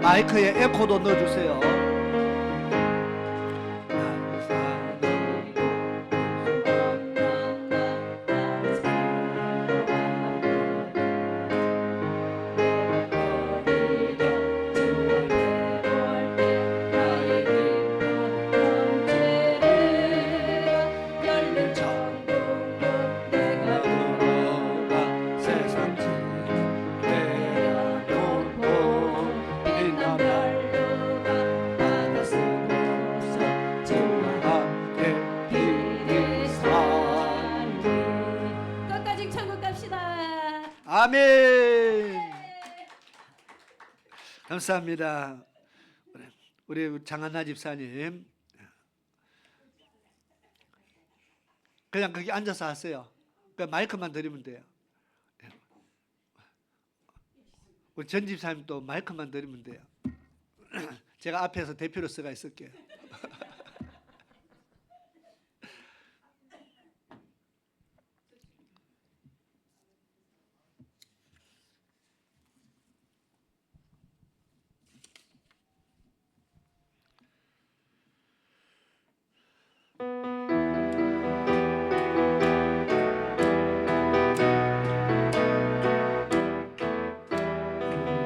마이크에 에코도 넣어주세요. 아멘. 감사합니다. 우리 장한나 집사님, 그냥 거기 앉아서 하세요. 그 마이크만 드리면 돼요. 우리 전 집사님 또 마이크만 드리면 돼요. 제가 앞에서 대표로 서가 있을게요.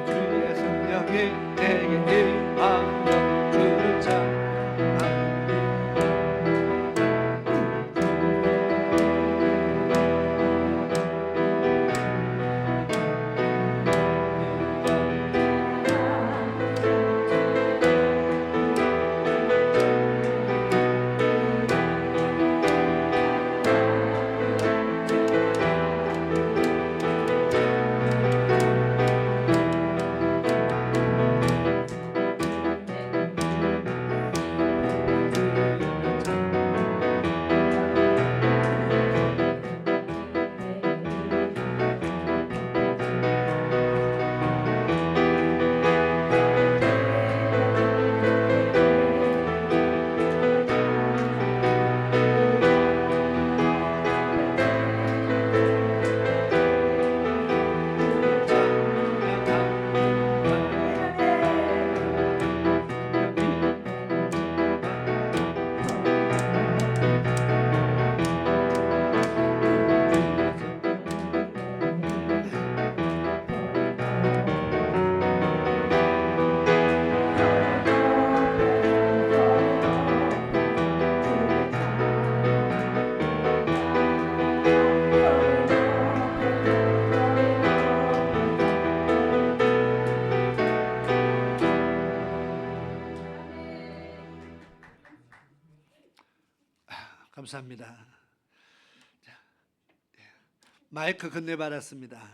주의 성령이 내게 임하여 주를 찬양하리. 감사합니다. 마이크 건네받았습니다.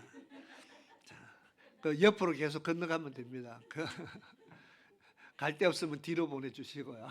그 옆으로 계속 건너가면 됩니다. 갈 데 없으면 뒤로 보내주시고요.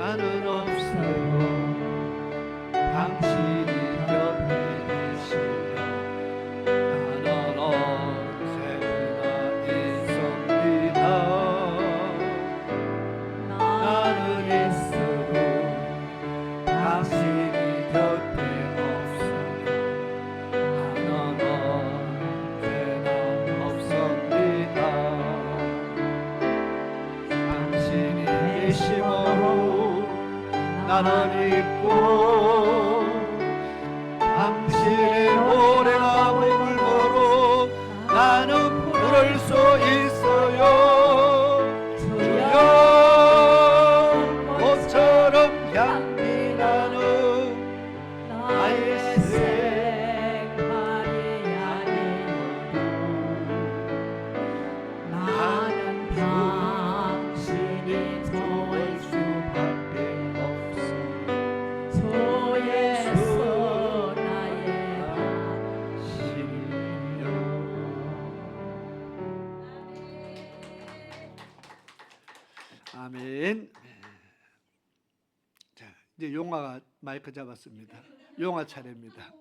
나는 없어요. 당신이 곁에 계시며 나는 언제나 있습니다. 나는 있어도 당신이 곁에 없어요. 나는 언제나 없습니다. 당신이 계심으로 나는 있고 당신의 노래가 부르므로 나는 부를 수 있어요. 주여 꽃처럼 향기 나는 나의 생활이 아니어도 나는 당신이 좋을 수밖에 없어요. 주예수 나의 신이요. 아멘. 자, 이제 용화가 마이크 잡았습니다. 용화 차례입니다.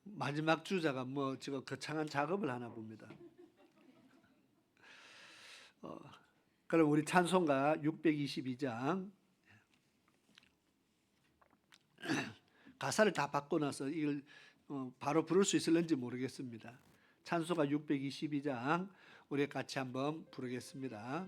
마지막 주자가 뭐 지금 거창한 작업을 하나 봅니다. 그럼 우리 찬송가 622장 가사를 다 바꿔 놔서 이걸 바로 부를 수 있을는지 모르겠습니다. 찬송가 622장 우리 같이 한번 부르겠습니다.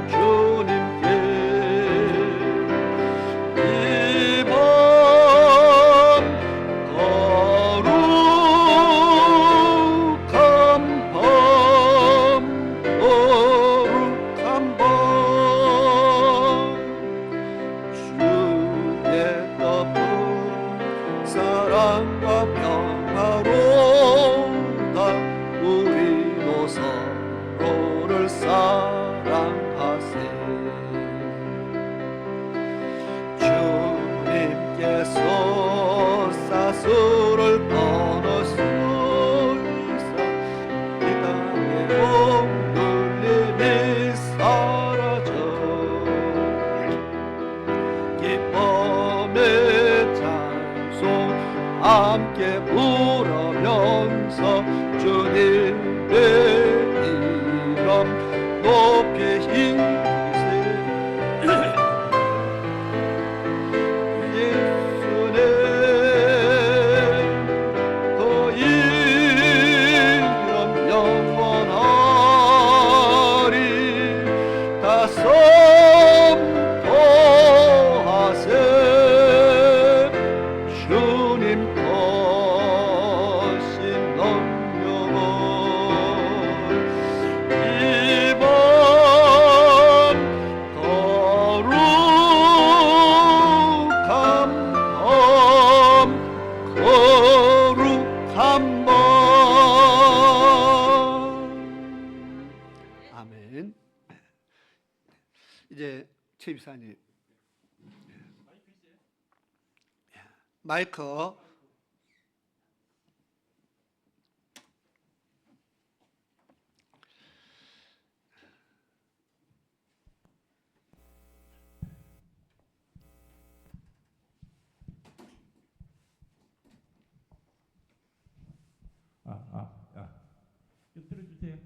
주님께 함께 부르면서 주님의 이름 높이 예수님 그 이름 영원하리 다 선포하세 주님 거신 능력은 이번 거룩한 밤 아멘. 이제 최 비사님 마이크 좀 들어주세요.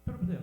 들어보세요.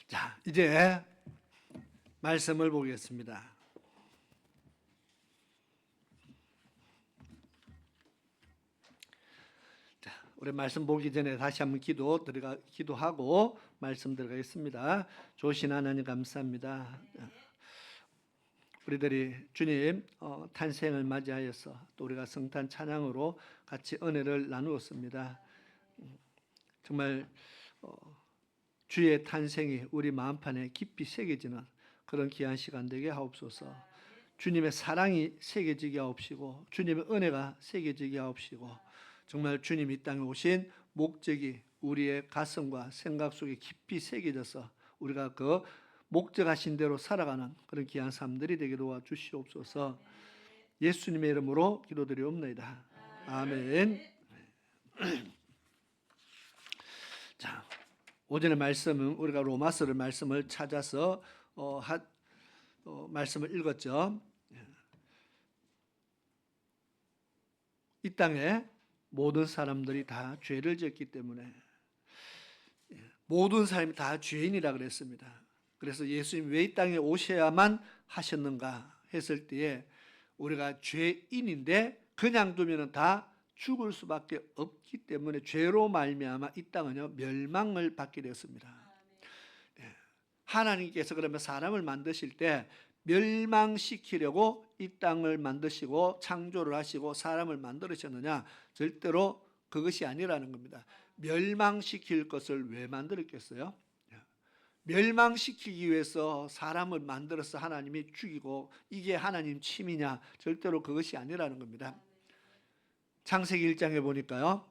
자, 이제 말씀을 보겠습니다. 자, 우리 말씀 보기 전에 다시 한번 기도하고 말씀 들어가겠습니다. 좋으신 하나님 감사합니다. 우리들이 주님 탄생을 맞이하여서 또 우리가 성탄 찬양으로 같이 은혜를 나누었습니다. 정말 주의 탄생이 우리 마음판에 깊이 새겨지는 그런 귀한 시간 되게 하옵소서. 주님의 사랑이 새겨지게 하옵시고 주님의 은혜가 새겨지게 하옵시고 정말 주님이 이 땅에 오신 목적이 우리의 가슴과 생각 속에 깊이 새겨져서 우리가 그 목적하신 대로 살아가는 그런 귀한 삶들이 되게 도와주시옵소서. 예수님의 이름으로 기도드리옵나이다. 아멘. 자, 오전의 말씀은 우리가 로마서를 말씀을 찾아서 말씀을 읽었죠. 이 땅에 모든 사람들이 다 죄를 지었기 때문에 모든 사람이 다 죄인이라 그랬습니다. 그래서 예수님이 왜 이 땅에 오셔야만 하셨는가 했을 때에 우리가 죄인인데 그냥 두면은 다 죽을 수밖에 없기 때문에 죄로 말미암아 이 땅은요 멸망을 받게 되었습니다. 예. 하나님께서 그러면 사람을 만드실 때 멸망시키려고 이 땅을 만드시고 창조를 하시고 사람을 만들으셨느냐? 절대로 그것이 아니라는 겁니다. 멸망시킬 것을 왜 만들었겠어요? 멸망시키기 위해서 사람을 만들어서 하나님이 죽이고 이게 하나님 취미냐? 절대로 그것이 아니라는 겁니다. 창세기 1장에 보니까요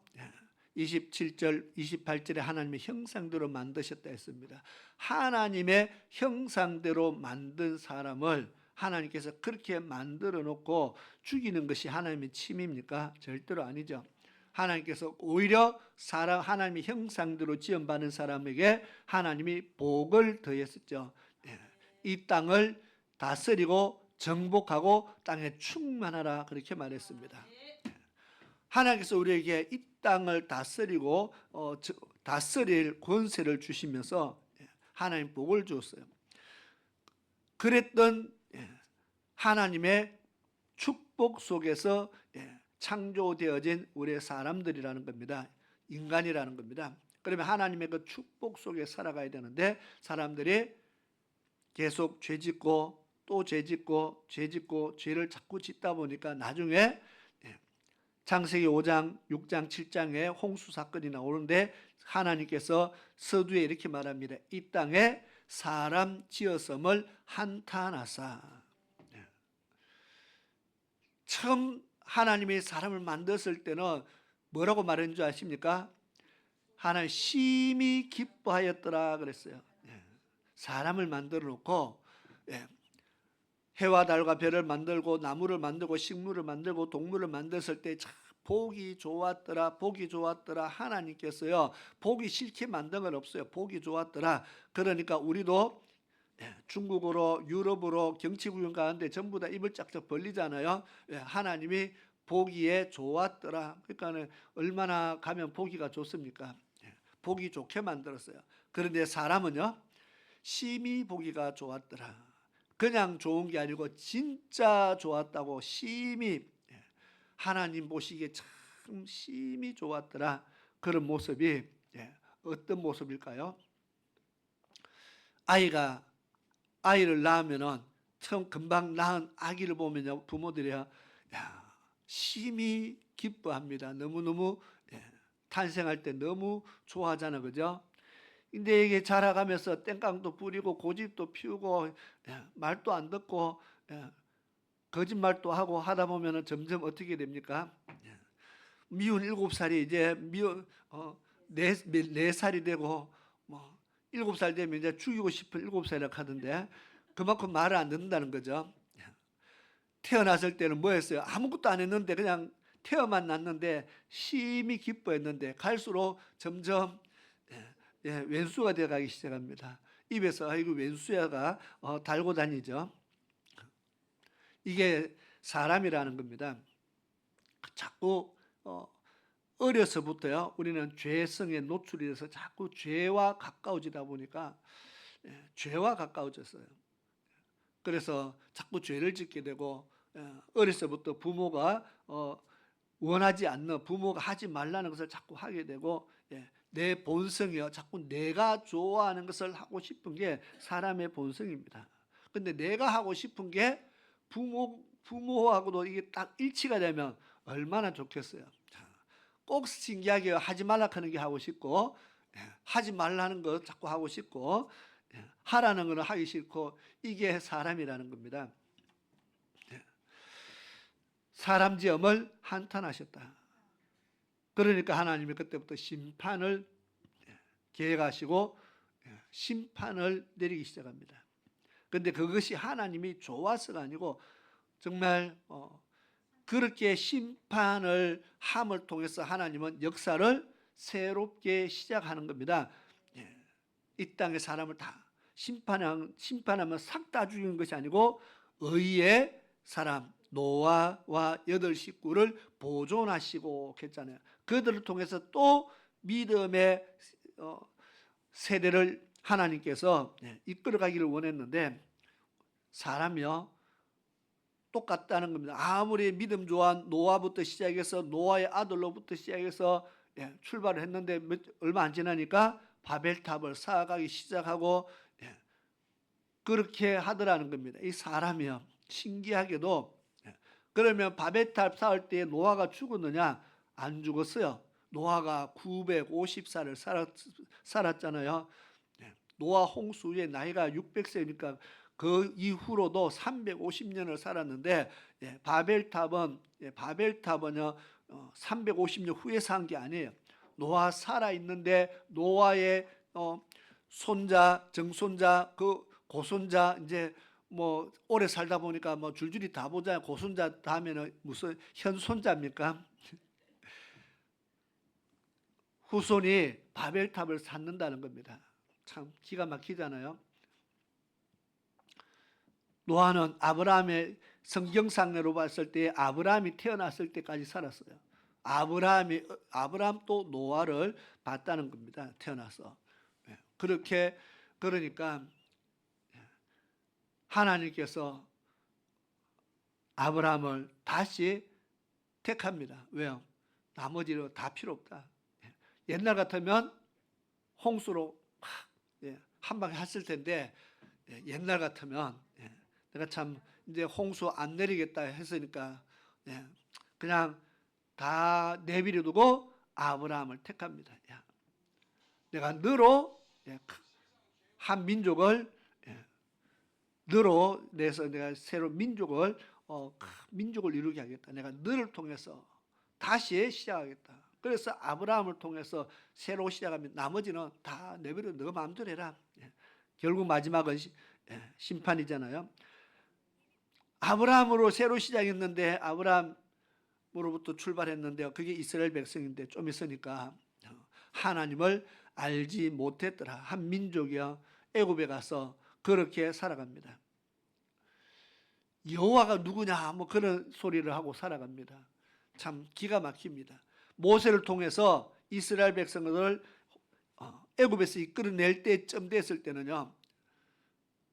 27절 28절에 하나님의 형상대로 만드셨다 했습니다. 하나님의 형상대로 만든 사람을 하나님께서 그렇게 만들어 놓고 죽이는 것이 하나님의 취미입니까? 절대로 아니죠. 하나님께서 오히려 하나님의 형상대로 지음받은 사람에게 하나님이 복을 더했었죠. 이 땅을 다스리고 정복하고 땅에 충만하라 그렇게 말했습니다. 하나님께서 우리에게 이 땅을 다스리고 다스릴 권세를 주시면서 하나님 복을 주었어요. 그랬던 하나님의 축복 속에서 창조되어진 우리의 사람들이라는 겁니다. 인간이라는 겁니다. 그러면 하나님의 그 축복 속에 살아가야 되는데 사람들이 계속 죄짓고 또 죄짓고 죄짓고 죄를 자꾸 짓다 보니까 나중에 창세기 5장, 6장, 7장에 홍수 사건이 나오는데 하나님께서 서두에 이렇게 말합니다. 이 땅에 사람 지었음을 한탄하사. 처음 하나님이 사람을 만들었을 때는 뭐라고 말했는 줄 아십니까? 하나님 심히 기뻐하였더라 그랬어요. 사람을 만들어 놓고 해와 달과 별을 만들고 나무를 만들고 식물을 만들고 동물을 만들었을 때 참 보기 좋았더라 보기 좋았더라. 하나님께서요 보기 싫게 만든 건 없어요. 보기 좋았더라. 그러니까 우리도 중국으로 유럽으로 경치구경 가는데 전부 다 입을 짝짝 벌리잖아요. 하나님이 보기에 좋았더라. 그러니까 얼마나 가면 보기가 좋습니까? 보기 좋게 만들었어요. 그런데 사람은요 심히 보기가 좋았더라. 그냥 좋은 게 아니고 진짜 좋았다고 심히 하나님 보시기에 참 심히 좋았더라. 그런 모습이 어떤 모습일까요? 아이를 낳으면은 처음 금방 낳은 아기를 보면요 부모들이야 심히 기뻐합니다. 너무너무 탄생할 때 너무 좋아하잖아, 그죠? 근데 이게 자라가면서 땡깡도 부리고 고집도 피우고 말도 안 듣고 거짓말도 하고 하다 보면은 점점 어떻게 됩니까? 미운 7살이 이제 4살이 되고 뭐 7살 되면 이제 죽이고 싶은 7살이라고 하던데 그만큼 말을 안 듣는다는 거죠. 태어났을 때는 뭐였어요? 아무것도 안 했는데 그냥 태어만 났는데 심히 기뻐했는데 갈수록 점점 왼수가 되어가기 시작합니다. 입에서 아이고 왼수야가 달고 다니죠. 이게 사람이라는 겁니다. 자꾸 어려서부터요 우리는 죄성에 노출이 돼서 자꾸 죄와 가까워지다 보니까 죄와 가까워졌어요. 그래서 자꾸 죄를 짓게 되고 어려서부터 부모가 원하지 않는 부모가 하지 말라는 것을 자꾸 하게 되고 내 본성이요 자꾸 내가 좋아하는 것을 하고 싶은 게 사람의 본성입니다. 근데 내가 하고 싶은 게 부모하고도 이게 딱 일치가 되면 얼마나 좋겠어요. 꼭 신기하게 하지 말라 하는 게 하고 싶고 하지 말라는 거 자꾸 하고 싶고 하라는 거는 하기 싫고 이게 사람이라는 겁니다. 사람 지음을 한탄하셨다. 그러니까 하나님이 그때부터 심판을 계획하시고 심판을 내리기 시작합니다. 그런데 그것이 하나님이 좋아서가 아니고 정말 그렇게 심판을 함을 통해서 하나님은 역사를 새롭게 시작하는 겁니다. 이 땅의 사람을 다 심판하면 싹 다 죽이는 것이 아니고 의의 사람 노아와 8 식구를 보존하시고 했잖아요. 그들을 통해서 또 믿음의 세대를 하나님께서 이끌어가기를 원했는데 사람이요 똑같다는 겁니다. 아무리 믿음 좋아한 노아부터 시작해서 노아의 아들로부터 시작해서 출발을 했는데 얼마 안 지나니까 바벨탑을 쌓아가기 시작하고 그렇게 하더라는 겁니다. 이 사람이요, 신기하게도 그러면 바벨탑 쌓을 때 노아가 죽었느냐? 안 죽었어요. 노아가 950살을 살았잖아요. 노아 홍수 후에 나이가 600세니까 그 이후로도 350년을 살았는데 바벨탑은요 350년 후에 산 게 아니에요. 노아 살아 있는데 노아의 손자, 정손자, 그 고손자, 이제 뭐 오래 살다 보니까 뭐 줄줄이 다 보자. 고손자 다음에는 무슨 현손자입니까? 후손이 바벨탑을 쌓는다는 겁니다. 참 기가 막히잖아요. 노아는 아브라함의 성경상으로 봤을 때 아브라함이 태어났을 때까지 살았어요. 아브라함 또 노아를 봤다는 겁니다. 태어나서. 그렇게 그러니까 하나님께서 아브라함을 다시 택합니다. 왜요? 나머지는 다 필요 없다. 옛날 같으면 홍수로 한 방에 했을 텐데 옛날 같으면 내가 참 이제 홍수 안 내리겠다 했으니까 그냥 다 내버려 두고 아브라함을 택합니다. 내가 너로 한 민족을 너로 내서 내가 새로 민족을 이루게 하겠다. 내가 너를 통해서 다시 시작하겠다. 그래서 아브라함을 통해서 새로 시작하면 나머지는 다 내버려 너 마음대로 해라. 결국 마지막은 심판이잖아요. 아브라함으로 새로 시작했는데 아브라함으로부터 출발했는데 그게 이스라엘 백성인데 좀 있으니까 하나님을 알지 못했더라. 한 민족이요 애굽에 가서 그렇게 살아갑니다. 여호와가 누구냐 뭐 그런 소리를 하고 살아갑니다. 참 기가 막힙니다. 모세를 통해서 이스라엘 백성들을 애굽에서 이끌어낼 때쯤 됐을 때는요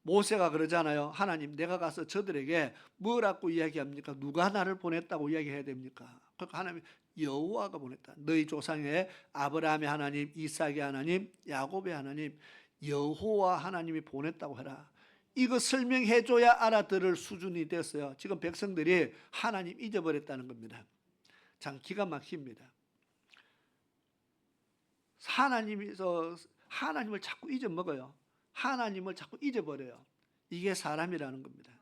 모세가 그러잖아요. 하나님 내가 가서 저들에게 뭐라고 이야기합니까? 누가 나를 보냈다고 이야기해야 됩니까? 그러니까 하나님 여호와가 보냈다. 너희 조상의 아브라함의 하나님, 이삭의 하나님, 야곱의 하나님 여호와 하나님이 보냈다고 해라. 이거 설명해줘야 알아들을 수준이 됐어요. 지금 백성들이 하나님 잊어버렸다는 겁니다. 참 기가 막힙니다. 하나님을 자꾸 잊어먹어요. 하나님을 자꾸 잊어버려요. 이게 사람이라는 겁니다.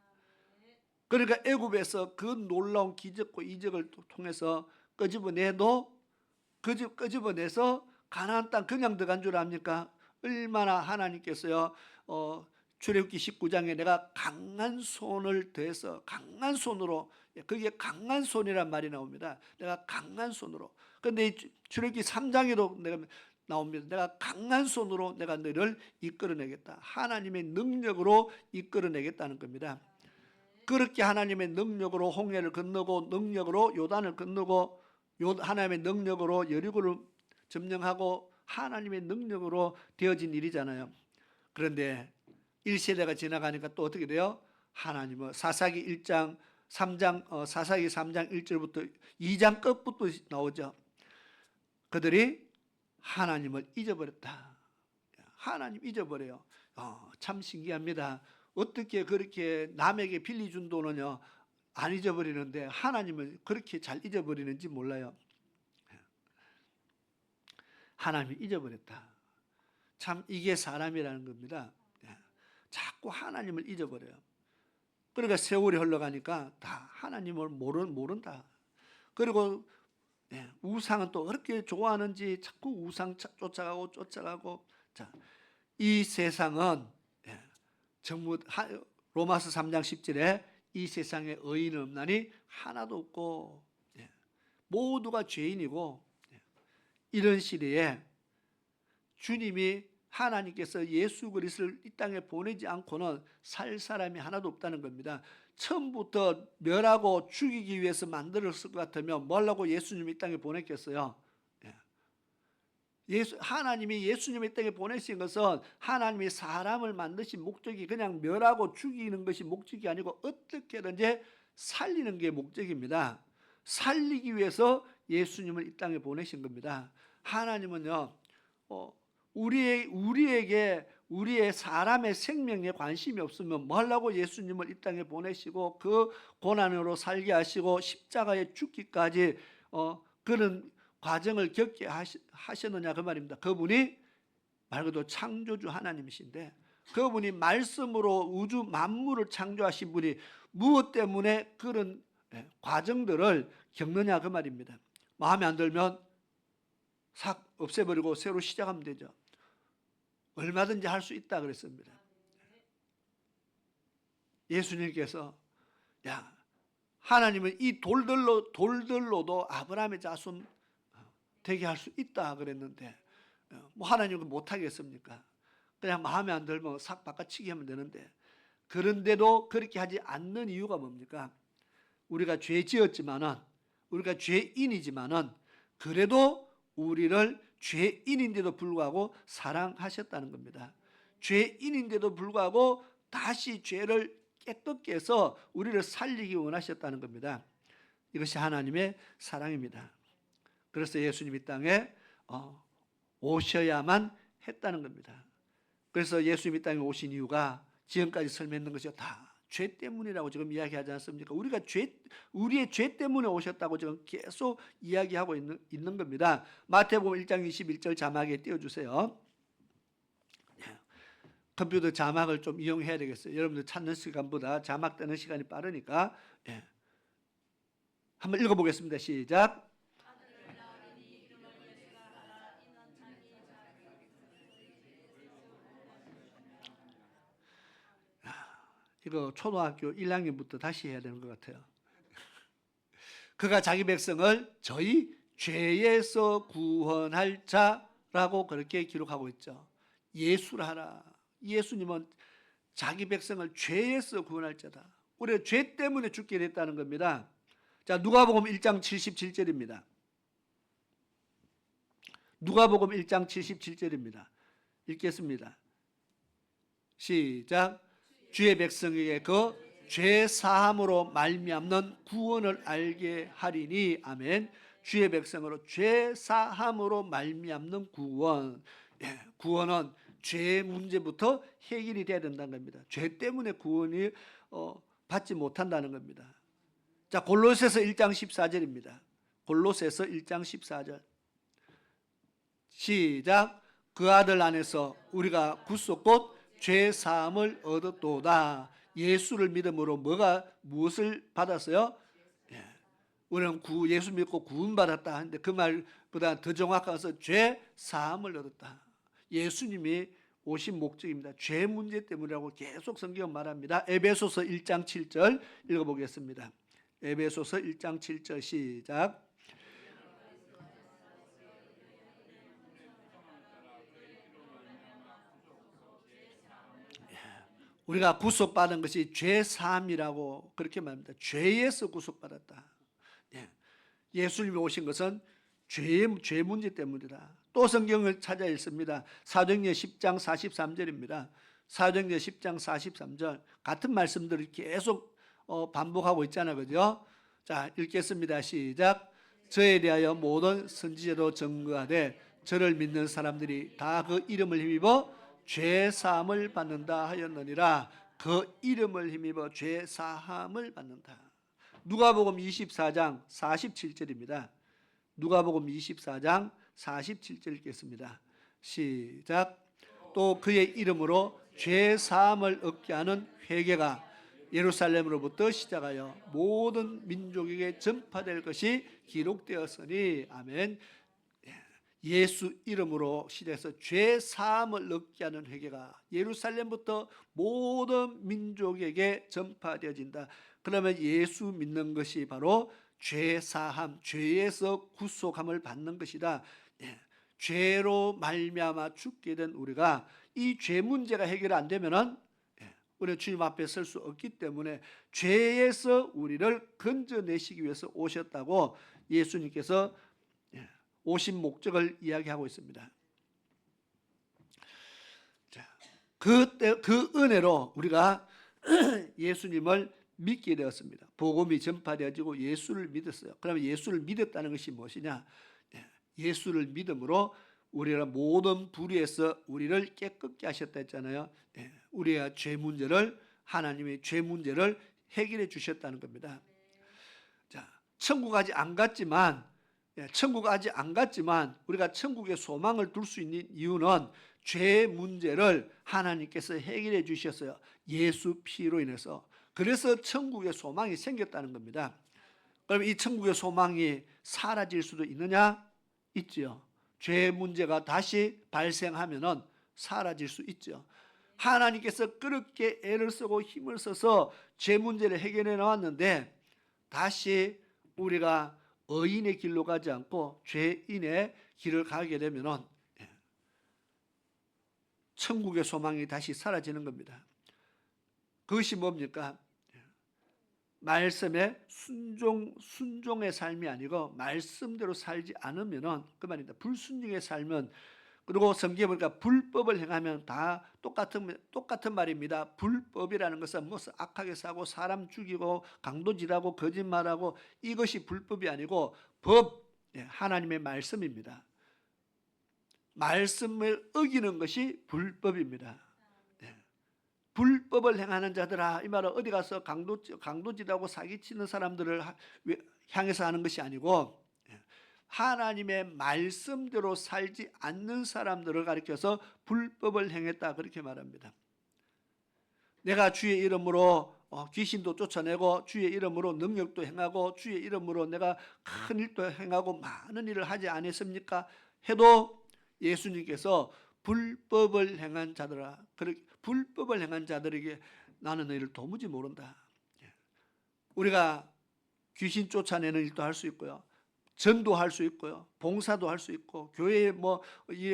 그러니까 애굽에서 그 놀라운 기적과 이적을 통해서 끄집어내서 가나안 땅 그냥 들어간 줄 압니까? 얼마나 하나님께서요 출애굽기 19장에 내가 강한 손을 대서 강한 손으로 그게 강한 손이란 말이 나옵니다. 내가 강한 손으로. 그런데 출애굽기 3장에도 내가 나옵니다. 내가 강한 손으로 내가 너를 이끌어내겠다. 하나님의 능력으로 이끌어내겠다는 겁니다. 그렇게 하나님의 능력으로 홍해를 건너고 능력으로 요단을 건너고 하나님의 능력으로 여리고를 점령하고 하나님의 능력으로 되어진 일이잖아요. 그런데 1세대가 지나가니까 또 어떻게 돼요? 하나님은 사사기 3장 1절부터 2장 끝부터 나오죠. 그들이 하나님을 잊어버렸다. 하나님 잊어버려요. 참 신기합니다. 어떻게 그렇게 남에게 빌려준 돈은요 안 잊어버리는데 하나님을 그렇게 잘 잊어버리는지 몰라요. 하나님이 잊어버렸다. 참 이게 사람이라는 겁니다. 자꾸 하나님을 잊어버려요. 그러니까 세월이 흘러가니까 다 하나님을 모른다. 그리고 우상은 또 그렇게 좋아하는지 자꾸 우상 쫓아가고. 자, 이 세상은 전부 로마서 3장 10절에 이 세상에 의인은 없나니 하나도 없고 모두가 죄인이고 이런 시대에 주님이 하나님께서 예수 그리스도를 이 땅에 보내지 않고는 살 사람이 하나도 없다는 겁니다. 처음부터 멸하고 죽이기 위해서 만들었을 것 같으면 뭐라고 예수님이 이 땅에 보냈겠어요? 하나님이 예수님을 이 땅에 보내신 것은 하나님이 사람을 만드신 목적이 그냥 멸하고 죽이는 것이 목적이 아니고 어떻게든지 살리는 게 목적입니다. 살리기 위해서 예수님을 이 땅에 보내신 겁니다. 하나님은요, 우리의 사람의 생명에 관심이 없으면 뭐 하려고 예수님을 이 땅에 보내시고 그 고난으로 살게 하시고 십자가에 죽기까지 그런 과정을 겪게 하셨느냐 그 말입니다. 그분이 말 그대로 창조주 하나님이신데 그분이 말씀으로 우주 만물을 창조하신 분이 무엇 때문에 그런 과정들을 겪느냐 그 말입니다. 마음에 안 들면 싹 없애버리고 새로 시작하면 되죠. 얼마든지 할 수 있다 그랬습니다. 예수님께서 하나님은 이 돌들로도 아브라함의 자손 되게 할 수 있다 그랬는데 뭐 하나님은 못하겠습니까? 그냥 마음에 안 들면 싹 바꿔치기 하면 되는데 그런데도 그렇게 하지 않는 이유가 뭡니까? 우리가 죄 지었지만은 우리가 죄인이지만은 그래도 우리를 죄인인데도 불구하고 사랑하셨다는 겁니다. 죄인인데도 불구하고 다시 죄를 깨끗게 해서 우리를 살리기 원하셨다는 겁니다. 이것이 하나님의 사랑입니다. 그래서 예수님이 이 땅에 오셔야만 했다는 겁니다. 그래서 예수님이 이 땅에 오신 이유가 지금까지 설명했는 것이 다 죄 때문이라고 지금 이야기하지 않습니까? 우리의 죄 때문에 오셨다고 지금 계속 이야기하고 있는 겁니다. 마태복음 1장 21절 자막에 띄워주세요. 컴퓨터 자막을 좀 이용해야 되겠어요. 여러분들 찾는 시간보다 자막 뜨는 시간이 빠르니까 한번 읽어보겠습니다. 시작. 이거 초등학교 1학년부터 다시 해야 되는 것 같아요. 그가 자기 백성을 저희 죄에서 구원할 자라고 그렇게 기록하고 있죠. 예수하라. 예수님은 자기 백성을 죄에서 구원할 자다. 우리가 죄 때문에 죽게 됐다는 겁니다. 자, 누가복음 1장 77절입니다. 누가복음 1장 77절입니다. 읽겠습니다. 시작. 주의 백성에게 그 죄 사함으로 말미암는 구원을 알게 하리니 아멘. 주의 백성으로 죄 사함으로 말미암는 구원. 구원은 죄 문제부터 해결이 돼야 된다는 겁니다. 죄 때문에 구원이 받지 못한다는 겁니다. 자, 골로새서 1장 14절입니다. 골로새서 1장 14절. 시작. 그 아들 안에서 우리가 구속 곧 죄 사함을 얻었도다. 예수를 믿음으로 무엇을 받았어요? 우리는 예수 믿고 구원 받았다 하는데 그 말보다 더 정확해서 죄 사함을 얻었다. 예수님이 오신 목적입니다. 죄 문제 때문이라고 계속 성경은 말합니다. 에베소서 1장 7절 읽어보겠습니다. 에베소서 1장 7절 시작. 우리가 구속받은 것이 죄사함이라고 그렇게 말합니다. 죄에서 구속받았다. 예수님이 오신 것은 죄 문제 때문이다. 또 성경을 찾아 읽습니다. 사도행전 10장 43절입니다. 사도행전 10장 43절 같은 말씀들을 계속 반복하고 있잖아요. 그죠? 자, 읽겠습니다. 시작. 저에 대하여 모든 선지자도 증거하되 저를 믿는 사람들이 다 그 이름을 힘입어 죄 사함을 받는다 하였느니라. 그 이름을 힘입어 죄 사함을 받는다. 누가복음 24장 47절입니다. 누가복음 24장 47절 읽겠습니다. 시작. 또 그의 이름으로 죄 사함을 얻게 하는 회개가 예루살렘으로부터 시작하여 모든 민족에게 전파될 것이 기록되었으니 아멘. 예수 이름으로 시작해서 죄 사함을 얻게 하는 회개가 예루살렘부터 모든 민족에게 전파되어진다. 그러면 예수 믿는 것이 바로 죄 사함, 죄에서 구속함을 받는 것이다. 죄로 말미암아 죽게 된 우리가 이 죄 문제가 해결 안 되면은 우리는 주님 앞에 설 수 없기 때문에 죄에서 우리를 건져내시기 위해서 오셨다고 예수님께서 오신 목적을 이야기하고 있습니다. 자, 그 은혜로 우리가 예수님을 믿게 되었습니다. 복음이 전파되어지고 예수를 믿었어요. 그러면 예수를 믿었다는 것이 무엇이냐? 예수를 믿음으로 우리가 모든 불의에서 우리를 깨끗게 하셨다 했잖아요. 우리가 죄 문제를, 하나님의 죄 문제를 해결해 주셨다는 겁니다. 자, 천국 아직 안 갔지만 우리가 천국에 소망을 둘 수 있는 이유는 죄 문제를 하나님께서 해결해 주셨어요. 예수 피로 인해서. 그래서 천국에 소망이 생겼다는 겁니다. 그럼 이 천국의 소망이 사라질 수도 있느냐? 있죠. 죄 문제가 다시 발생하면은 사라질 수 있죠. 하나님께서 그렇게 애를 쓰고 힘을 써서 죄 문제를 해결해 나왔는데 다시 우리가 의인의 길로 가지 않고 죄인의 길을 가게 되면은 천국의 소망이 다시 사라지는 겁니다. 그것이 뭡니까? 말씀에 순종의 삶이 아니고 말씀대로 살지 않으면은 그 말입니다. 불순종의 삶은, 그리고 성경에 보니까 불법을 행하면 다 똑같은 말입니다. 불법이라는 것은 무슨 악하게 사고 사람 죽이고 강도질하고 거짓말하고 이것이 불법이 아니고 하나님의 말씀입니다. 말씀을 어기는 것이 불법입니다. 불법을 행하는 자들아, 이 말은 어디 가서 강도질하고 사기치는 사람들을 향해서 하는 것이 아니고 하나님의 말씀대로 살지 않는 사람들을 가리켜서 불법을 행했다, 그렇게 말합니다. 내가 주의 이름으로 귀신도 쫓아내고 주의 이름으로 능력도 행하고 주의 이름으로 내가 큰 일도 행하고 많은 일을 하지 않았습니까? 해도 예수님께서 불법을 행한 자들아, 불법을 행한 자들에게 나는 너희를 도무지 모른다. 우리가 귀신 쫓아내는 일도 할 수 있고요, 전도할 수 있고요, 봉사도 할 수 있고, 교회에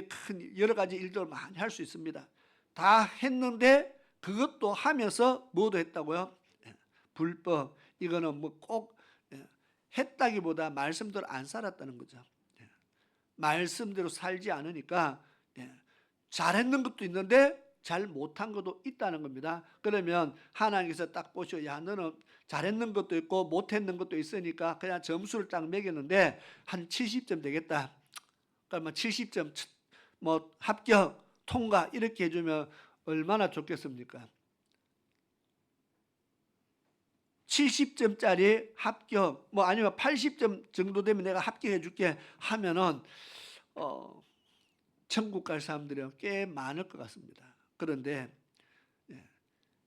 큰 여러 가지 일들을 많이 할 수 있습니다. 다 했는데 그것도 하면서 뭐도 했다고요? 불법. 이거는 꼭 했다기보다 말씀대로 안 살았다는 거죠. 말씀대로 살지 않으니까 잘했는 것도 있는데 잘 못한 것도 있다는 겁니다. 그러면 하나님께서 딱 보시고, 야, 너는 잘했는 것도 있고 못했는 것도 있으니까 그냥 점수를 딱 매겼는데 한 70점 되겠다. 그러면 70점 합격, 통과 이렇게 해주면 얼마나 좋겠습니까? 70점짜리 합격, 아니면 80점 정도 되면 내가 합격해 줄게 하면은 천국 갈 사람들이 꽤 많을 것 같습니다. 그런데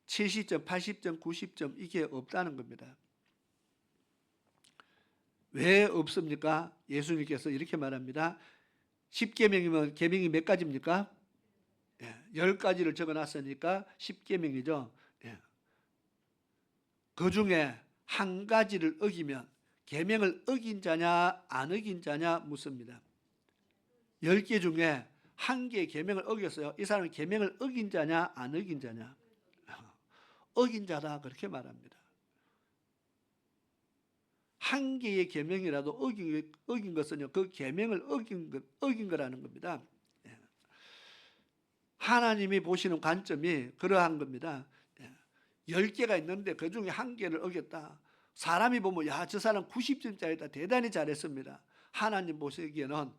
70점, 80점, 90점 이게 없다는 겁니다. 왜 없습니까? 예수님께서 이렇게 말합니다. 10계명이면 계명이 몇 가지입니까? 10가지를 적어놨으니까 10계명이죠. 그 중에 한 가지를 어기면, 계명을 어긴 자냐 안 어긴 자냐 묻습니다. 10개 중에 한 개의 계명을 어겼어요. 이 사람은 계명을 어긴 자냐 안 어긴 자냐? 어긴 자다, 그렇게 말합니다. 한 개의 계명이라도 어긴 것은요, 그 계명을 어긴 거라는 겁니다. 하나님이 보시는 관점이 그러한 겁니다. 10개가 있는데 그 중에 한 개를 어겼다. 사람이 보면, 야, 저 사람 90점짜리다, 대단히 잘했습니다. 하나님 보시기에는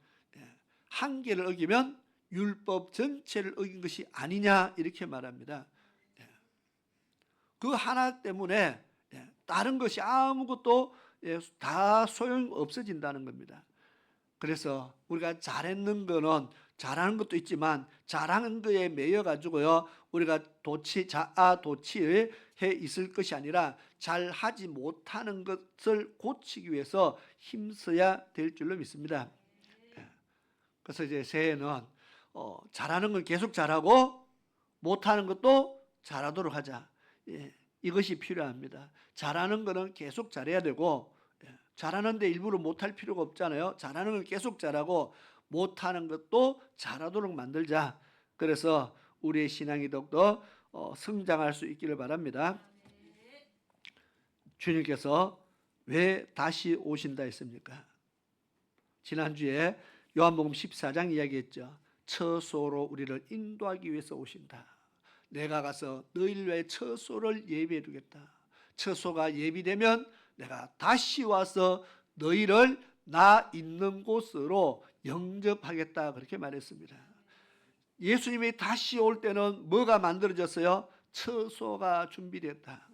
한 개를 어기면 율법 전체를 어긴 것이 아니냐, 이렇게 말합니다. 그 하나 때문에 다른 것이 아무것도 다 소용 없어진다는 겁니다. 그래서 우리가 잘했는 거는 잘하는 것도 있지만 잘하는 거에 매여 가지고요, 우리가 자아도취해 있을 것이 아니라 잘하지 못하는 것을 고치기 위해서 힘써야 될 줄로 믿습니다. 그래서 이제 새해는 잘하는 건 계속 잘하고 못하는 것도 잘하도록 하자. 이것이 필요합니다. 잘하는 거는 계속 잘해야 되고, 잘하는데 일부러 못할 필요가 없잖아요. 잘하는 건 계속 잘하고 못하는 것도 잘하도록 만들자. 그래서 우리의 신앙이 더욱더 성장할 수 있기를 바랍니다. 주님께서 왜 다시 오신다 했습니까? 지난주에 요한복음 14장 이야기했죠. 처소로 우리를 인도하기 위해서 오신다. 내가 가서 너희를 위해 처소를 예비해 두겠다. 처소가 예비되면 내가 다시 와서 너희를 나 있는 곳으로 영접하겠다 그렇게 말했습니다. 예수님이 다시 올 때는 뭐가 만들어졌어요? 처소가 준비됐다.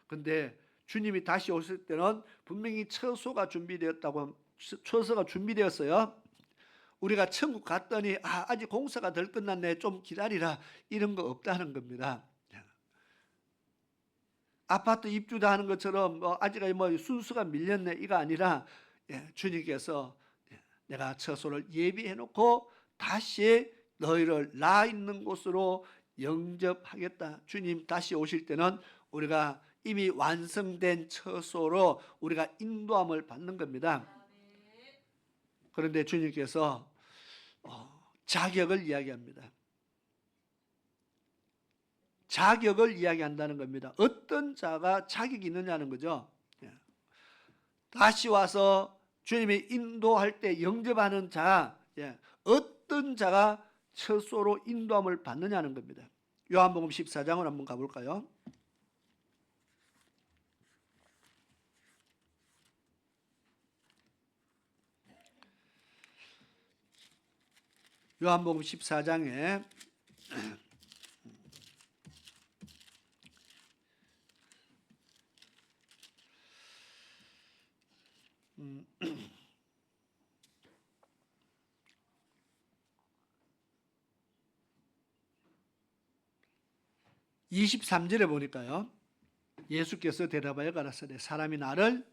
그런데 주님이 다시 오실 때는 분명히 처소가 준비되었다고, 처소가 준비되었어요. 우리가 천국 갔더니 아직 공사가 덜 끝났네 좀 기다리라 이런 거 없다는 겁니다. 아파트 입주다 하는 것처럼 아직 순수가 밀렸네 이거 아니라 주님께서 내가 처소를 예비해 놓고 다시 너희를 나 있는 곳으로 영접하겠다. 주님 다시 오실 때는 우리가 이미 완성된 처소로 우리가 인도함을 받는 겁니다. 그런데 주님께서 자격을 이야기합니다. 자격을 이야기한다는 겁니다. 어떤 자가 자격이 있느냐는 거죠. 다시 와서 주님이 인도할 때 영접하는 자, 어떤 자가 처소로 인도함을 받느냐는 겁니다. 요한복음 14장을 한번 가볼까요? 요한복음 14장에 23절에 보니까요. 예수께서 대답하여 가라사대 사람이 나를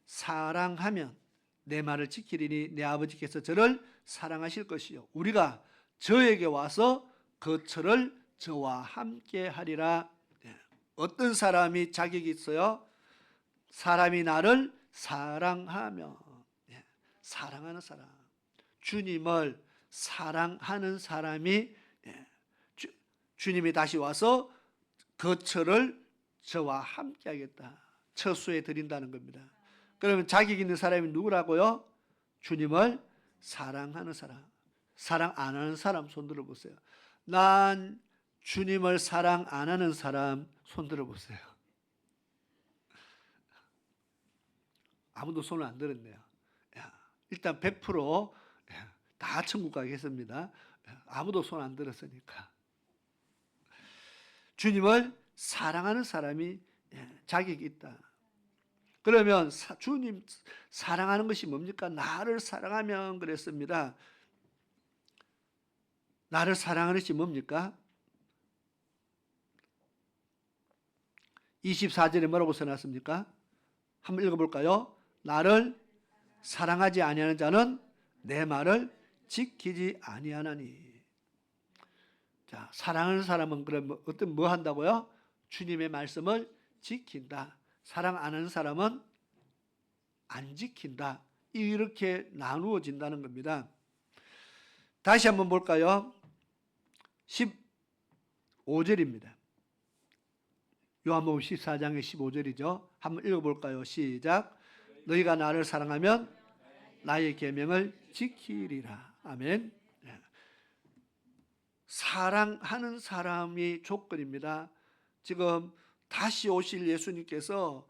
사랑하면 내 말을 지키리니 내 아버지께서 저를 사랑하실 것이요 우리가 저에게 와서 그 처를 저와 함께 하리라. 어떤 사람이 자격이 있어요? 사람이 나를 사랑하면, 사랑하는 사람, 주님을 사랑하는 사람이 주님이 다시 와서 그 처를 저와 함께 하겠다. 처수에 드린다는 겁니다. 그러면 자격 있는 사람이 누구라고요? 주님을 사랑하는 사람. 사랑 안 하는 사람 손 들어보세요. 난 주님을 사랑 안 하는 사람 손 들어보세요. 아무도 손을 안 들었네요. 일단 100%다 천국 가겠습니다. 아무도 손 안 들었으니까. 주님을 사랑하는 사람이 자격이 있다. 그러면 주님 사랑하는 것이 뭡니까? 나를 사랑하면 그랬습니다. 나를 사랑하는 것이 뭡니까? 24절에 뭐라고 써놨습니까? 한번 읽어볼까요? 나를 사랑하지 아니하는 자는 내 말을 지키지 아니하나니. 자, 사랑하는 사람은 그럼 뭐 한다고요? 주님의 말씀을 지킨다. 사랑 안 하는 사람은 안 지킨다. 이렇게 나누어진다는 겁니다. 다시 한번 볼까요? 15절입니다. 요한복음 14장의 15절이죠. 한번 읽어볼까요? 시작. 너희가 나를 사랑하면 나의 계명을 지키리라. 아멘. 사랑하는 사람이 조건입니다. 지금 다시 오실 예수님께서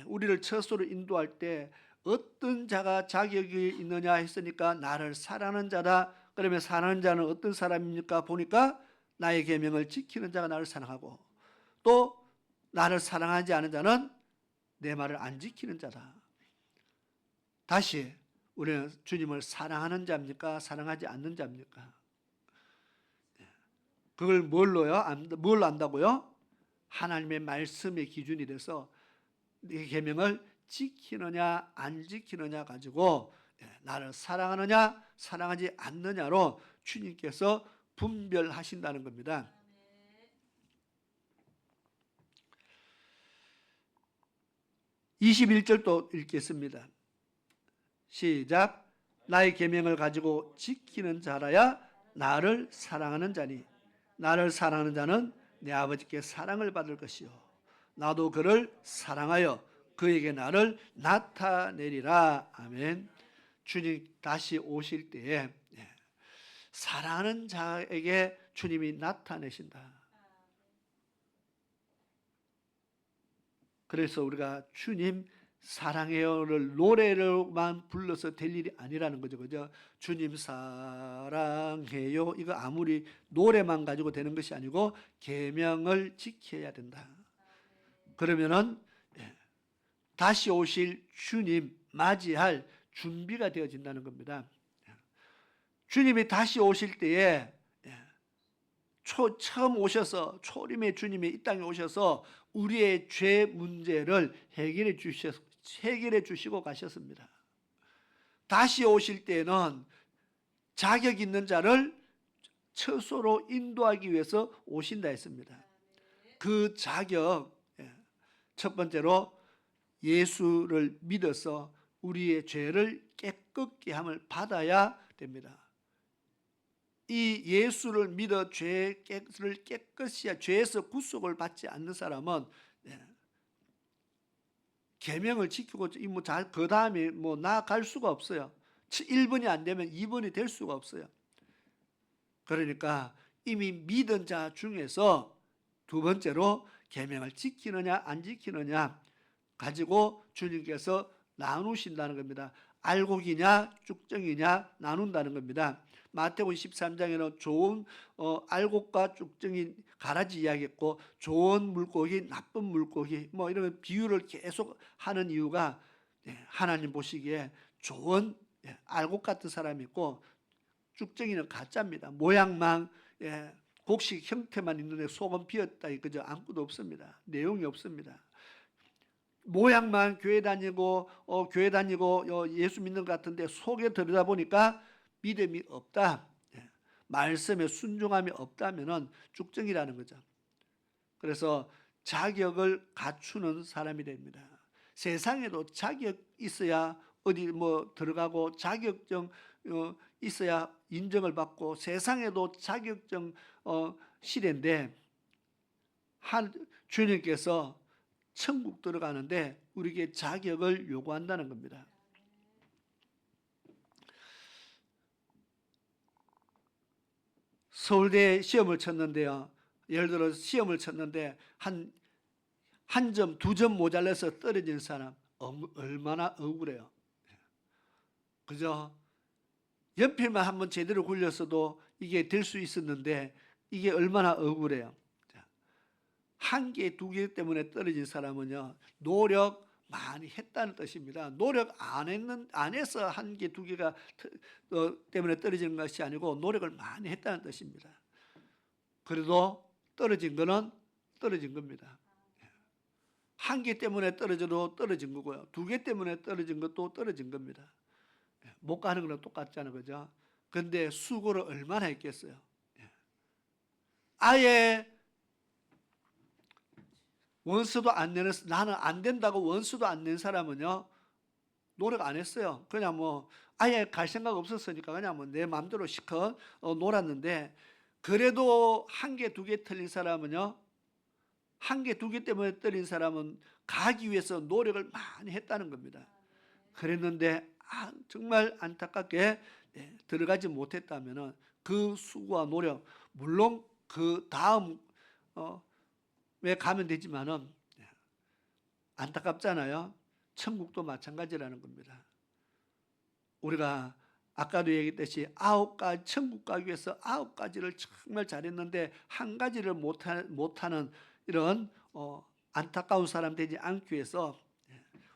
우리를 처소로 인도할 때 어떤 자가 자격이 있느냐 했으니까 나를 사랑하는 자다. 그러면 사랑하는 자는 어떤 사람입니까? 보니까 나의 계명을 지키는 자가 나를 사랑하고 또 나를 사랑하지 않은 자는 내 말을 안 지키는 자다. 다시 우리는 주님을 사랑하는 자입니까? 사랑하지 않는 자입니까? 그걸 뭘로 안다고요? 하나님의 말씀의 기준이 돼서 네 계명을 지키느냐 안 지키느냐 가지고 나를 사랑하느냐 사랑하지 않느냐로 주님께서 분별하신다는 겁니다. 21절도 읽겠습니다. 시작. 나의 계명을 가지고 지키는 자라야 나를 사랑하는 자니 나를 사랑하는 자는 내 아버지께 사랑을 받을 것이요 나도 그를 사랑하여 그에게 나를 나타내리라. 아멘. 주님 다시 오실 때에 사랑하는 자에게 주님이 나타내신다. 그래서 우리가 주님 사랑해요를 노래로만 불러서 될 일이 아니라는 거죠. 그죠? 주님 사랑해요. 이거 아무리 노래만 가지고 되는 것이 아니고 계명을 지켜야 된다. 그러면은 다시 오실 주님 맞이할 준비가 되어진다는 겁니다. 주님이 다시 오실 때에 처음 오셔서 초림의 주님이 이 땅에 오셔서 우리의 죄 문제를 해결해 주시고 가셨습니다. 다시 오실 때는 자격 있는 자를 처소로 인도하기 위해서 오신다 했습니다. 그 자격, 첫 번째로 예수를 믿어서 우리의 죄를 깨끗게 함을 받아야 됩니다. 이 예수를 믿어 죄를 깨끗이 죄에서 구속을 받지 않는 사람은 계명을 지키고 그 다음에 나아갈 수가 없어요. 1번이 안 되면 2번이 될 수가 없어요. 그러니까 이미 믿은 자 중에서 두 번째로 계명을 지키느냐 안 지키느냐 가지고 주님께서 나누신다는 겁니다. 알곡이냐 쭉정이냐 나눈다는 겁니다. 마태복음 13장에는 좋은 알곡과 쭉정이 가라지 이야기했고 좋은 물고기, 나쁜 물고기 이런 비유를 계속 하는 이유가 하나님 보시기에 좋은 알곡 같은 사람이 있고 쭉정이는 가짜입니다. 모양만 곡식 형태만 있는데 속은 비었다. 그저 아무것도 없습니다. 내용이 없습니다. 모양만 교회 다니고 예수 믿는 것 같은데 속에 들여다보니까 믿음이 없다. 말씀에 순종함이 없다면은 쭉정이라는 거죠. 그래서 자격을 갖추는 사람이 됩니다. 세상에도 자격 있어야 어디 들어가고 자격증 있어야 인정을 받고 세상에도 자격증 시대인데 주님께서 천국 들어가는데 우리에게 자격을 요구한다는 겁니다. 서울대 시험을 쳤는데요. 예를 들어 시험을 쳤는데 한 점, 2점 모자라서 떨어진 사람 얼마나 억울해요. 그죠? 연필만 한번 제대로 굴렸어도 이게 될 수 있었는데 이게 얼마나 억울해요. 한 개, 2개 때문에 떨어진 사람은요, 노력 많이 했다는 뜻입니다. 노력 안 해서 한 개, 2개가 때문에 떨어지는 것이 아니고 노력을 많이 했다는 뜻입니다. 그래도 떨어진 거는 떨어진 겁니다. 한 개 때문에 떨어져도 떨어진 거고요. 2개 때문에 떨어진 것도 떨어진 겁니다. 못 가는 거는 똑같잖아요. 그죠? 근데 수고를 얼마나 했겠어요? 아예 원수도 안 내는, 나는 안 된다고 원수도 안 낸 사람은요, 노력 안 했어요. 그냥 아예 갈 생각 없었으니까 그냥 내 마음대로 시컷 놀았는데, 그래도 한 개, 2개 틀린 사람은요, 한 개, 2개 때문에 떨린 사람은 가기 위해서 노력을 많이 했다는 겁니다. 그랬는데 정말 안타깝게 들어가지 못했다면 그 수고와 노력, 물론 그 다음 왜 가면 되지만은 안타깝잖아요. 천국도 마찬가지라는 겁니다. 우리가 아까도 얘기했듯이 9가지, 천국 가기 위해서 9가지를 정말 잘했는데 한 가지를 못하는 이런 안타까운 사람 되지 않기 위해서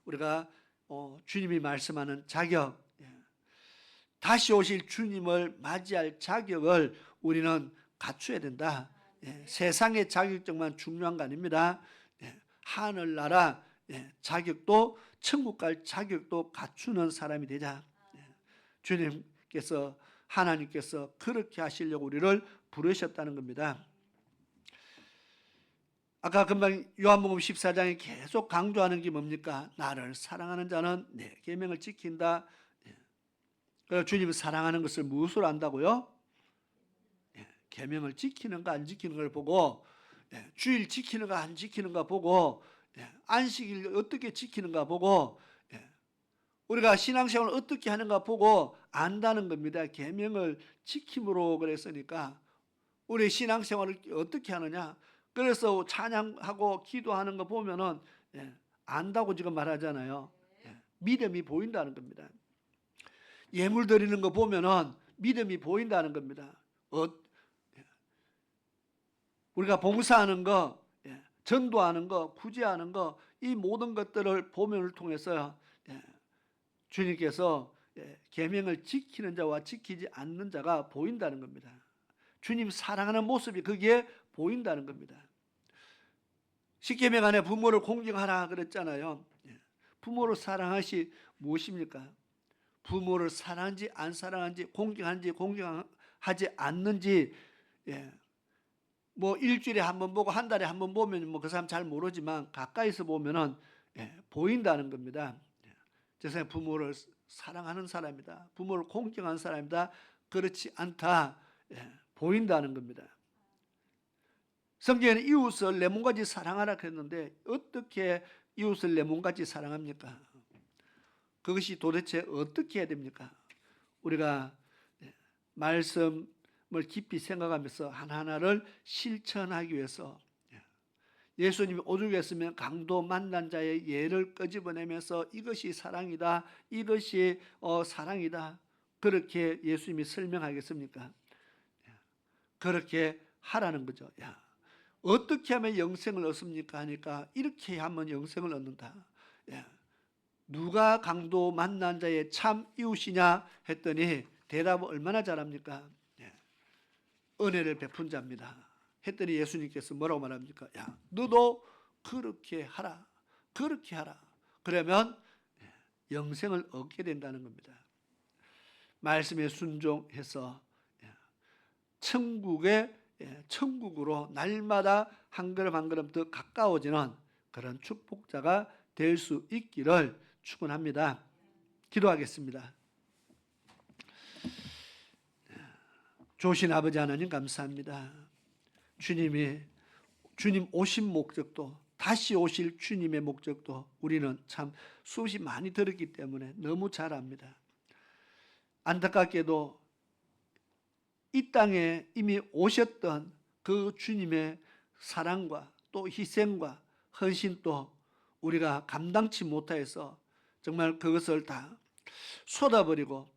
우리가 주님이 말씀하는 자격, 다시 오실 주님을 맞이할 자격을 우리는 갖춰야 된다. 세상의 자격증만 중요한 거 아닙니다. 하늘나라 자격도, 천국 갈 자격도 갖추는 사람이 되자. 주님께서, 하나님께서 그렇게 하시려고 우리를 부르셨다는 겁니다. 아까 금방 요한복음 14장에 계속 강조하는 게 뭡니까? 나를 사랑하는 자는 내 계명을 지킨다. 주님을 사랑하는 것을 무엇으로 안다고요? 계명을 지키는가 안 지키는 걸 보고, 주일 지키는가 안 지키는가 보고, 안식일 어떻게 지키는가 보고, 우리가 신앙생활을 어떻게 하는가 보고 안다는 겁니다. 계명을 지킴으로 그랬으니까 우리 신앙생활을 어떻게 하느냐. 그래서 찬양하고 기도하는 거 보면은 예, 안다고 지금 말하잖아요. 예, 믿음이 보인다는 겁니다. 예물 드리는 거 보면은 믿음이 보인다는 겁니다. 예, 우리가 봉사하는 거, 예, 전도하는 거, 구제하는 거, 이 모든 것들을 보면을 통해서 예, 주님께서 예, 계명을 지키는 자와 지키지 않는 자가 보인다는 겁니다. 주님 사랑하는 모습이 거기에 보인다는 겁니다. 십계명 안에 부모를 공경하라 그랬잖아요. 예, 부모를 사랑하시 무엇입니까? 부모를 사랑한지 안 사랑한지, 공경하는지 공경하지 않는지, 예, 뭐 일주일에 한 번 보고 한 달에 한 번 보면 뭐 그 사람 잘 모르지만 가까이서 보면은 예, 보인다는 겁니다. 예, 저 사람 부모를 사랑하는 사람이다, 부모를 공경하는 사람이다, 그렇지 않다, 예, 보인다는 겁니다. 성경에는 이웃을 내 몸같이 사랑하라 그랬는데 어떻게 이웃을 내 몸같이 사랑합니까? 그것이 도대체 어떻게 해야 됩니까? 우리가 말씀을 깊이 생각하면서 하나하나를 실천하기 위해서 예수님이 오죽했으면 강도 만난 자의 예를 끄집어내면서 이것이 사랑이다, 이것이 사랑이다, 그렇게 예수님이 설명하겠습니까? 그렇게 하라는 거죠. 야, 어떻게 하면 영생을 얻습니까? 하니까 이렇게 하면 영생을 얻는다. 야, 누가 강도 만난 자의 참 이웃이냐 했더니 대답을 얼마나 잘합니까? 예, 은혜를 베푼 자입니다 했더니 예수님께서 뭐라고 말합니까? 야, 너도 그렇게 하라, 그렇게 하라. 그러면 영생을 얻게 된다는 겁니다. 말씀에 순종해서 천국으로 날마다 한 걸음 한 걸음 더 가까워지는 그런 축복자가 될 수 있기를 축원합니다. 기도하겠습니다. 좋으신 아버지 하나님 감사합니다. 주님 오신 목적도, 다시 오실 주님의 목적도 우리는 참 수없이 많이 들었기 때문에 너무 잘 압니다. 안타깝게도 이 땅에 이미 오셨던 그 주님의 사랑과 또 희생과 헌신도 우리가 감당치 못해서 정말 그것을 다 쏟아버리고,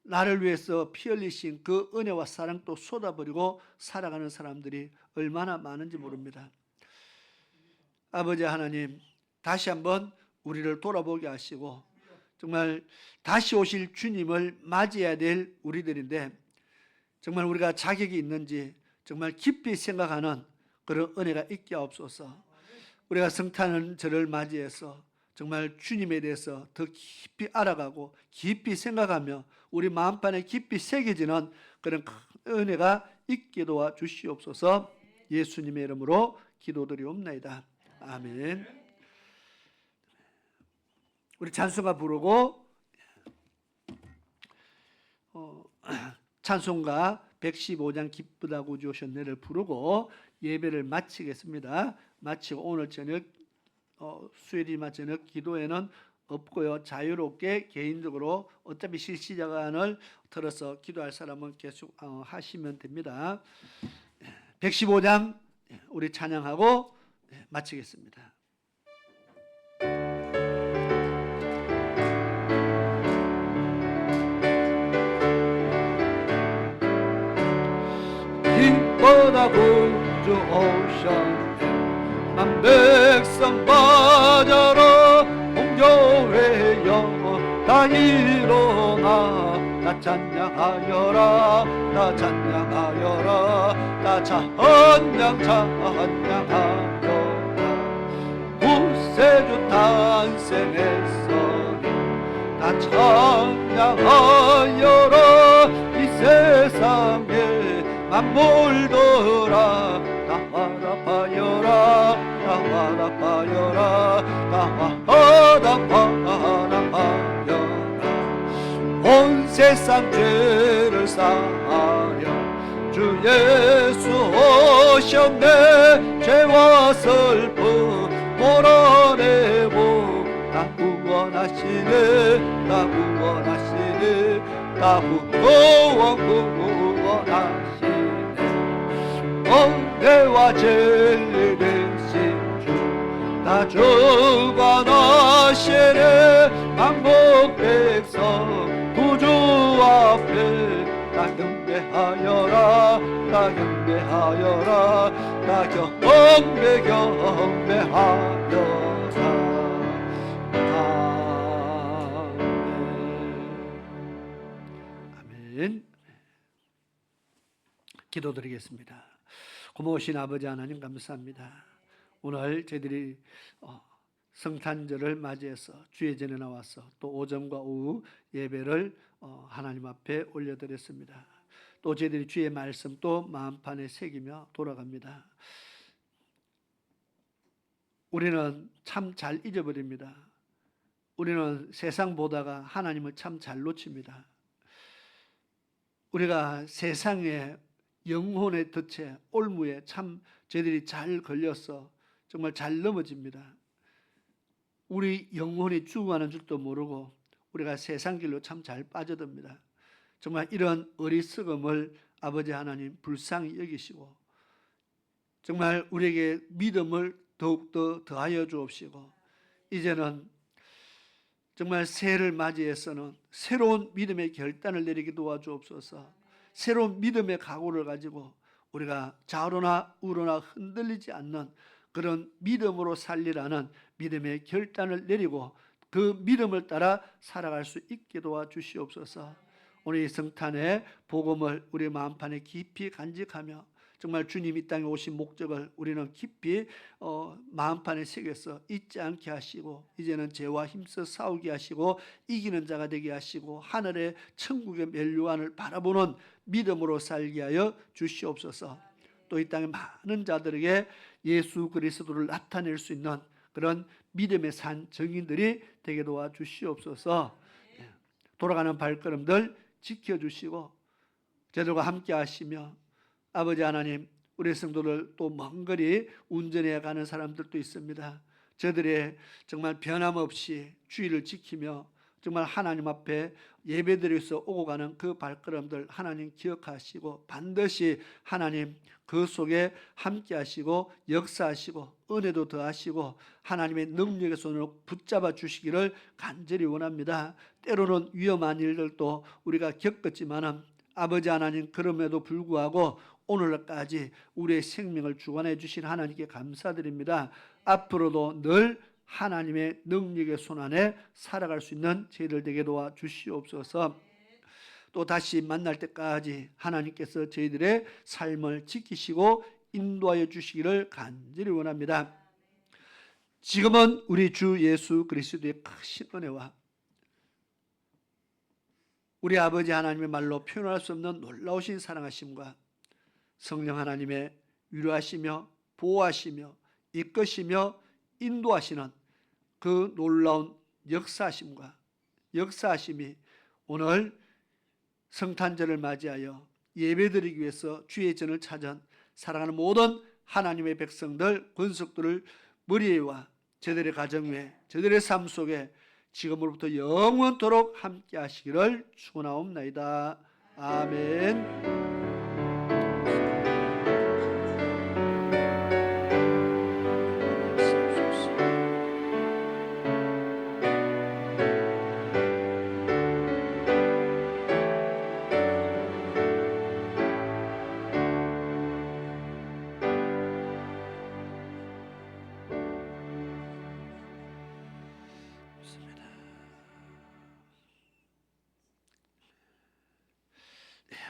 나를 위해서 피 흘리신 그 은혜와 사랑도 쏟아버리고 살아가는 사람들이 얼마나 많은지 모릅니다. 아버지 하나님, 다시 한번 우리를 돌아보게 하시고 정말 다시 오실 주님을 맞이해야 될 우리들인데 정말 우리가 자격이 있는지 정말 깊이 생각하는 그런 은혜가 있게 하옵소서. 우리가 성탄은 절을 맞이해서 정말 주님에 대해서 더 깊이 알아가고 깊이 생각하며 우리 마음판에 깊이 새겨지는 그런 큰 은혜가 있게 도와 주시옵소서. 예수님의 이름으로 기도드리옵나이다. 아멘. 우리 찬송가 부르고 찬송가 115장 기쁘다 구주 오셨네를 부르고 예배를 마치겠습니다. 마치고 오늘 저녁 수요일이나 저녁 기도회는 없고요. 자유롭게 개인적으로 어차피 실시간을 들어서 기도할 사람은 계속 하시면 됩니다. 115장 우리 찬양하고 마치겠습니다. 기뻐다 구주 오셨네 만백성 맞아라 공교회여 다 일어나 다 찬양하여라 다 찬양하여라 다 찬양하여라 구세주 탄생했으니 다 찬양하여라 이 세상에 만물더라 다 화답하여라 다 화답하여라 다 화답하여라 온 세상 죄를 사하려 주 예수 오셨네 죄와 슬픔 몰아내고 다 구원하시네 다 구원하시네 다 구원하시네 은혜와 진리 되신 주 다 저반하시네 망복 백성 구주 앞에 다 경배하여라 다 경배하여라 다 경배하여라 아멘. 기도드리겠습니다. 고마우신 아버지 하나님 감사합니다. 오늘 저희들이 성탄절을 맞이해서 주의 전에 나와서 또 오전과 오후 예배를 하나님 앞에 올려드렸습니다. 또 저희들이 주의 말씀 또 마음판에 새기며 돌아갑니다. 우리는 참 잘 잊어버립니다. 우리는 세상 보다가 하나님을 참 잘 놓칩니다. 우리가 세상의 영혼의 덫에 올무에 참 저희들이 잘 걸려서 정말 잘 넘어집니다. 우리 영혼이 죽어가는 줄도 모르고 우리가 세상 길로 참 잘 빠져듭니다. 정말 이런 어리석음을 아버지 하나님 불쌍히 여기시고 정말 우리에게 믿음을 더욱더 더하여 주옵시고 이제는 정말 새해를 맞이해서는 새로운 믿음의 결단을 내리게 도와주옵소서. 새로운 믿음의 각오를 가지고 우리가 좌로나 우로나 흔들리지 않는 그런 믿음으로 살리라는 믿음의 결단을 내리고 그 믿음을 따라 살아갈 수 있게 도와주시옵소서. 오늘 이 성탄의 복음을 우리 마음판에 깊이 간직하며 정말 주님 이 땅에 오신 목적을 우리는 깊이 마음판에 새겨서 잊지 않게 하시고 이제는 죄와 힘써 싸우게 하시고 이기는 자가 되게 하시고 하늘의 천국의 멸류관을 바라보는 믿음으로 살게 하여 주시옵소서. 또 이 땅의 많은 자들에게 예수 그리스도를 나타낼 수 있는 그런 믿음의 산 증인들이 되게 도와주시옵소서. 돌아가는 발걸음들 지켜주시고 저들과 함께 하시며 아버지 하나님 우리 성도들 또 먼 거리 운전해 가는 사람들도 있습니다. 저들의 정말 변함없이 주의를 지키며 정말 하나님 앞에 예배드려서 오고 가는 그 발걸음들 하나님 기억하시고 반드시 하나님 그 속에 함께 하시고 역사하시고 은혜도 더하시고 하나님의 능력의 손으로 붙잡아 주시기를 간절히 원합니다. 때로는 위험한 일들도 우리가 겪었지만 아버지 하나님 그럼에도 불구하고 오늘까지 우리의 생명을 주관해 주신 하나님께 감사드립니다. 앞으로도 늘 하나님의 능력의 손 안에 살아갈 수 있는 저희들 되게 도와주시옵소서. 또 다시 만날 때까지 하나님께서 저희들의 삶을 지키시고 인도하여 주시기를 간절히 원합니다. 지금은 우리 주 예수 그리스도의 크신 은혜와 우리 아버지 하나님의 말로 표현할 수 없는 놀라우신 사랑하심과 성령 하나님의 위로하시며 보호하시며 이끄시며 인도하시는 그 놀라운 역사하심이 오늘 성탄절을 맞이하여 예배드리기 위해서 주의 전을 찾은 사랑하는 모든 하나님의 백성들 권속들을 머리에와 저들의 가정 위에 저들의 삶 속에 지금으로부터 영원토록 함께 하시기를 축원하옵나이다. 아멘.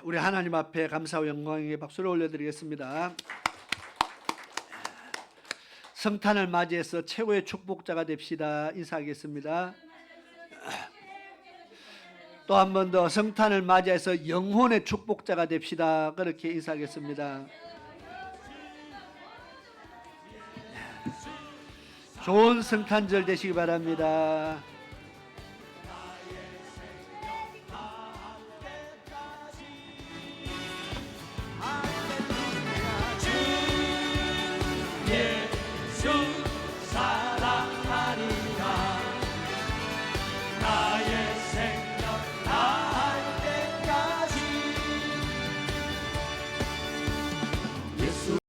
우리 하나님 앞에 감사와 영광의 박수를 올려드리겠습니다. 성탄을 맞이해서 최고의 축복자가 됩시다. 인사하겠습니다. 또 한 번 더 성탄을 맞이해서 영혼의 축복자가 됩시다. 그렇게 인사하겠습니다. 좋은 성탄절 되시기 바랍니다.